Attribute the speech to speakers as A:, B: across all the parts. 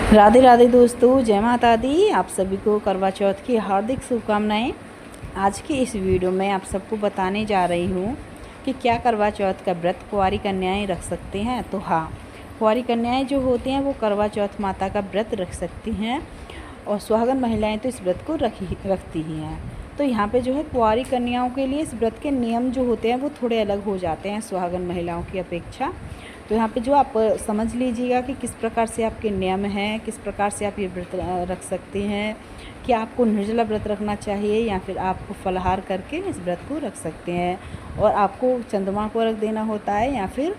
A: राधे राधे दोस्तों, जय माता दी। आप सभी को करवा चौथ की हार्दिक शुभकामनाएं। आज की इस वीडियो में आप सबको बताने जा रही हूँ कि क्या करवा चौथ का व्रत कुंवारी कन्याएं रख सकती हैं। तो हाँ, कुंवारी कन्याएं जो होती हैं वो करवा चौथ माता का व्रत रख सकती हैं और सुहागन महिलाएं तो इस व्रत को रखती ही हैं। तो यहाँ पे जो है कुंवारी कन्याओं के लिए इस व्रत के नियम जो होते हैं वो थोड़े अलग हो जाते हैं सुहागन महिलाओं की अपेक्षा। तो यहाँ पे जो आप समझ लीजिएगा कि किस प्रकार से आपके नियम हैं, किस प्रकार से आप ये व्रत रख सकते हैं, कि आपको निर्जला व्रत रखना चाहिए या फिर आपको फलाहार करके इस व्रत को रख सकते हैं। और आपको चंद्रमा को अर्घ देना होता है या फिर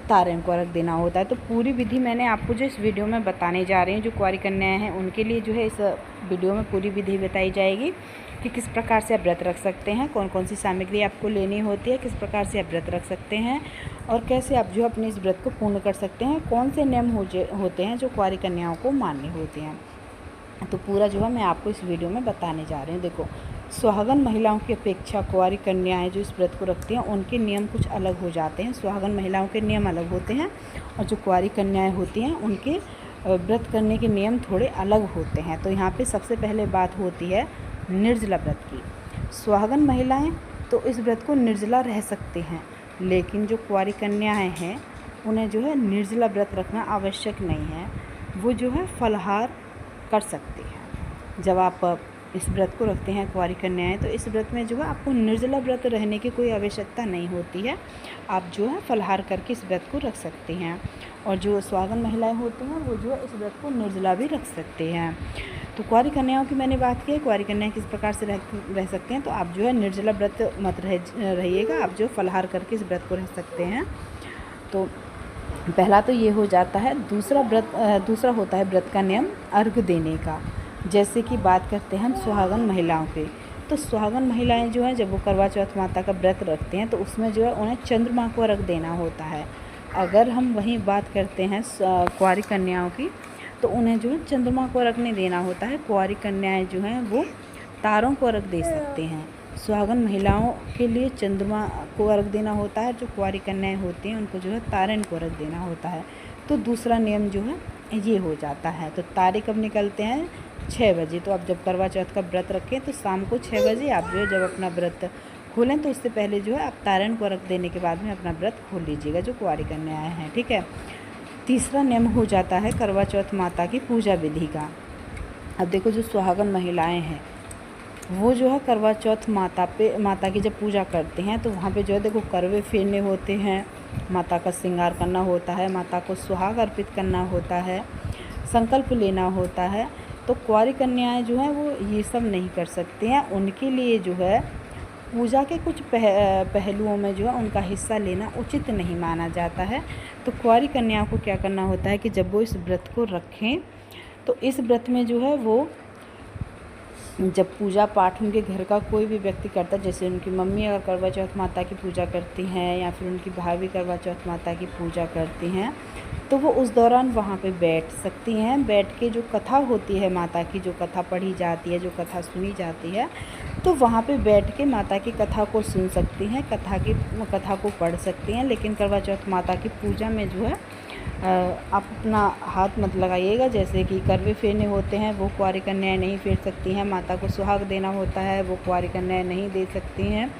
A: तारे को अर्घ देना होता है। तो पूरी विधि मैंने आपको जो इस वीडियो में बताने जा रही हूँ, जो कुंवारी कन्याएं हैं उनके लिए जो है इस वीडियो में पूरी विधि बताई जाएगी कि किस प्रकार से आप व्रत रख सकते हैं, कौन कौन सी सामग्री आपको लेनी होती है, किस प्रकार से आप व्रत रख सकते हैं और कैसे आप जो अपने इस व्रत को पूर्ण कर सकते हैं, कौन से नियम होते हैं जो कुंवारी कन्याओं को मानने होते हैं। तो पूरा जो है मैं आपको इस वीडियो में बताने जा रही हूँ। देखो, सुहागन महिलाओं की अपेक्षा कुंवारी कन्याएं जो इस व्रत को रखती हैं उनके नियम कुछ अलग हो जाते हैं। सुहागन महिलाओं के नियम अलग होते हैं और जो कुंवारी कन्याएं होती हैं उनके व्रत करने के नियम थोड़े अलग होते हैं। तो यहाँ पे सबसे पहले बात होती है निर्जला व्रत की। सुहागन महिलाएं तो इस व्रत को निर्जला रह सकते हैं, लेकिन जो कुंवारी कन्याएं हैं उन्हें जो है निर्जला व्रत रखना आवश्यक नहीं है। वो जो है फलाहार कर सकते हैं। जब आप इस व्रत को रखते हैं कुंवारी कन्याएं, तो इस व्रत में जो है आपको निर्जला व्रत रहने की कोई आवश्यकता नहीं होती है। आप जो है फलाहार करके इस व्रत को रख सकते हैं। और जो सुहागन महिलाएं होती हैं वो जो है इस व्रत को निर्जला भी रख सकते हैं। तो कुंवारी कन्याओं की मैंने बात की है, कुंवारी कन्याएं किस प्रकार से रह सकते हैं। तो आप जो है निर्जला व्रत मत रहिएगा, आप जो फलाहार करके इस व्रत को रह सकते हैं। तो पहला तो ये हो जाता है। दूसरा होता है व्रत का नियम अर्घ देने का। जैसे कि बात करते हैं हम सुहागन महिलाओं के, तो सुहागन महिलाएं जो हैं जब वो करवा चौथ माता का व्रत रखते हैं तो उसमें जो है उन्हें चंद्रमा को अर्घ देना होता है। अगर हम वहीं बात करते हैं कुंवारी कन्याओं की, तो उन्हें जो है चंद्रमा को अर्घ नहीं देना होता है। कुंवारी कन्याएं जो हैं वो तारों को अर्घ दे सकते हैं। सुहागन महिलाओं के लिए चंद्रमा को अर्घ देना होता है, जो कुंवारी कन्याएं होती हैं उनको जो है तारन को अर्घ देना होता है। तो दूसरा नियम जो है ये हो जाता है। तो तारे कब निकलते हैं? 6 बजे। तो आप जब करवा चौथ का व्रत रखें तो शाम को 6 बजे आप जो है जब अपना व्रत खोलें तो इससे पहले जो है आप तारन को अर्घ देने के बाद में अपना व्रत खोल लीजिएगा, जो कुंवारी कन्याएं हैं। ठीक है। तीसरा नियम हो जाता है करवा चौथ माता की पूजा विधि का। अब देखो, जो सुहागन महिलाएं हैं वो जो है करवा चौथ माता की जब पूजा करते हैं तो वहाँ पे जो है देखो करवे फेरने होते हैं, माता का श्रृंगार करना होता है, माता को सुहाग अर्पित करना होता है, संकल्प लेना होता है। तो कुंवारी कन्याएं जो हैं वो ये सब नहीं कर सकती हैं। उनके लिए जो है पूजा के कुछ पहलुओं में जो है उनका हिस्सा लेना उचित नहीं माना जाता है। तो कुंवारी कन्याओं को क्या करना होता है कि जब वो इस व्रत को रखें तो इस व्रत में जो है वो जब पूजा पाठ उनके घर का कोई भी व्यक्ति करता है, जैसे उनकी मम्मी अगर करवा चौथ माता की पूजा करती हैं या फिर उनकी भाभी करवा चौथ माता की पूजा करती हैं, तो वो उस दौरान वहाँ पे बैठ सकती हैं। बैठ के जो कथा होती है माता की, जो कथा पढ़ी जाती है, जो कथा सुनी जाती है, तो वहाँ पे बैठ के माता की कथा को सुन सकती हैं, कथा को पढ़ सकती हैं। लेकिन करवा चौथ माता की पूजा में जो है आप अपना हाथ मत लगाइएगा। जैसे कि करवे फेरने होते हैं वो कुंवारी कन्याएं नहीं फेर सकती हैं, माता को सुहाग देना होता है वो कुंवारी कन्याएं नहीं दे सकती हैं।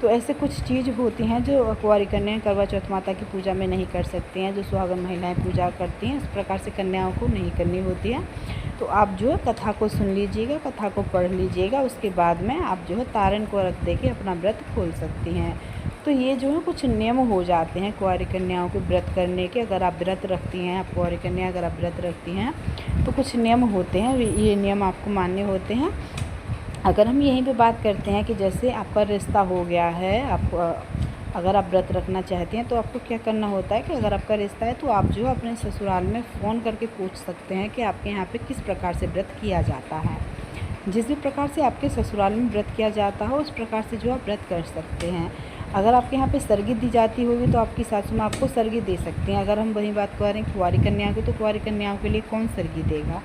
A: तो ऐसे कुछ चीज़ होती हैं जो कुंवारी कन्याएं करवा चौथ माता की पूजा में नहीं कर सकती हैं, जो सुहागन महिलाएं पूजा करती हैं। इस प्रकार से कन्याओं को नहीं करनी होती है। तो आप जो है कथा को सुन लीजिएगा, कथा को पढ़ लीजिएगा, उसके बाद में आप जो है तारन को रख दे के अपना व्रत खोल सकती हैं। तो ये जो है कुछ नियम हो जाते हैं कुंवारी कन्याओं के व्रत करने के। अगर आप व्रत रखती हैं, आप कुंवारी कन्या अगर आप व्रत रखती हैं तो कुछ नियम होते हैं, ये नियम आपको मानने होते हैं। अगर हम यहीं पे बात करते हैं कि जैसे आपका रिश्ता हो गया है, अगर आप व्रत रखना चाहती हैं तो आपको क्या करना होता है कि अगर आपका रिश्ता है तो आप जो अपने ससुराल में फ़ोन करके पूछ सकते हैं कि आपके यहाँ पे किस प्रकार से व्रत किया जाता है। जिस भी प्रकार से आपके ससुराल में व्रत किया जाता हो उस प्रकार से जो आप व्रत कर सकते हैं। अगर आपके यहाँ पे सरगी दी जाती होगी तो आपकी सासू माँ आपको सरगी दे सकती हैं। अगर हम वही बात करें कुंवारी कन्याओं की, तो कुंवारी कन्याओं के लिए कौन सरगी देगा?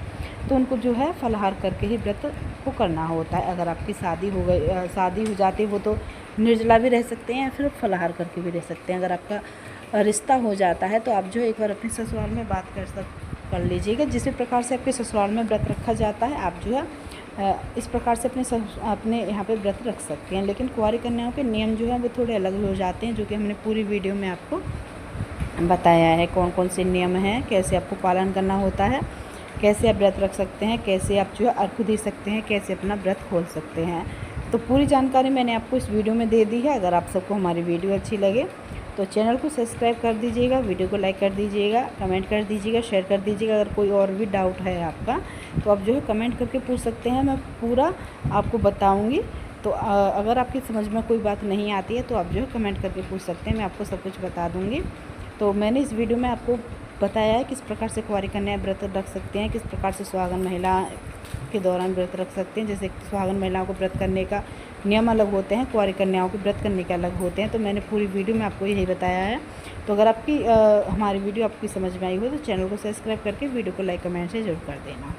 A: तो उनको जो है फलाहार करके ही व्रत को करना होता है। अगर आपकी शादी हो जाती है वो तो निर्जला भी रह सकते हैं या फिर फलाहार करके भी रह सकते हैं। अगर आपका रिश्ता हो जाता है तो आप जो एक बार अपने ससुराल में बात कर लीजिएगा। जिस प्रकार से आपके ससुराल में व्रत रखा जाता है, आप जो है इस प्रकार से अपने यहाँ पे व्रत रख सकते हैं। लेकिन कुंवारी कन्याओं के नियम जो है वो थोड़े अलग हो जाते हैं, जो कि हमने पूरी वीडियो में आपको बताया है कौन कौन से नियम हैं, कैसे आपको पालन करना होता है, कैसे आप व्रत रख सकते हैं, कैसे आप जो है अर्घ दे सकते हैं, कैसे अपना व्रत खोल सकते हैं। तो पूरी जानकारी मैंने आपको इस वीडियो में दे दी है। अगर आप सबको हमारी वीडियो अच्छी लगे तो चैनल को सब्सक्राइब कर दीजिएगा, वीडियो को लाइक कर दीजिएगा, कमेंट कर दीजिएगा, शेयर कर दीजिएगा। अगर कोई और भी डाउट है आपका तो आप जो है कमेंट करके पूछ सकते हैं, मैं पूरा आपको बताऊँगी। तो अगर आपकी समझ में कोई बात नहीं आती है तो आप जो है कमेंट करके पूछ सकते हैं, मैं आपको सब कुछ बता दूँगी। तो मैंने इस वीडियो में आपको बताया है किस प्रकार से कुंवारी कन्याएं व्रत रख सकते हैं, किस प्रकार से सुहागन महिला के दौरान व्रत रख सकते हैं। जैसे सुहागन महिलाओं को व्रत करने का नियम अलग होते हैं, कुंवारी कन्याओं के व्रत करने के अलग होते हैं। तो मैंने पूरी वीडियो में आपको यही बताया है। तो अगर आपकी हमारी वीडियो आपकी समझ में आई हो तो चैनल को सब्सक्राइब करके वीडियो को लाइक कमेंट से जरूर कर देना।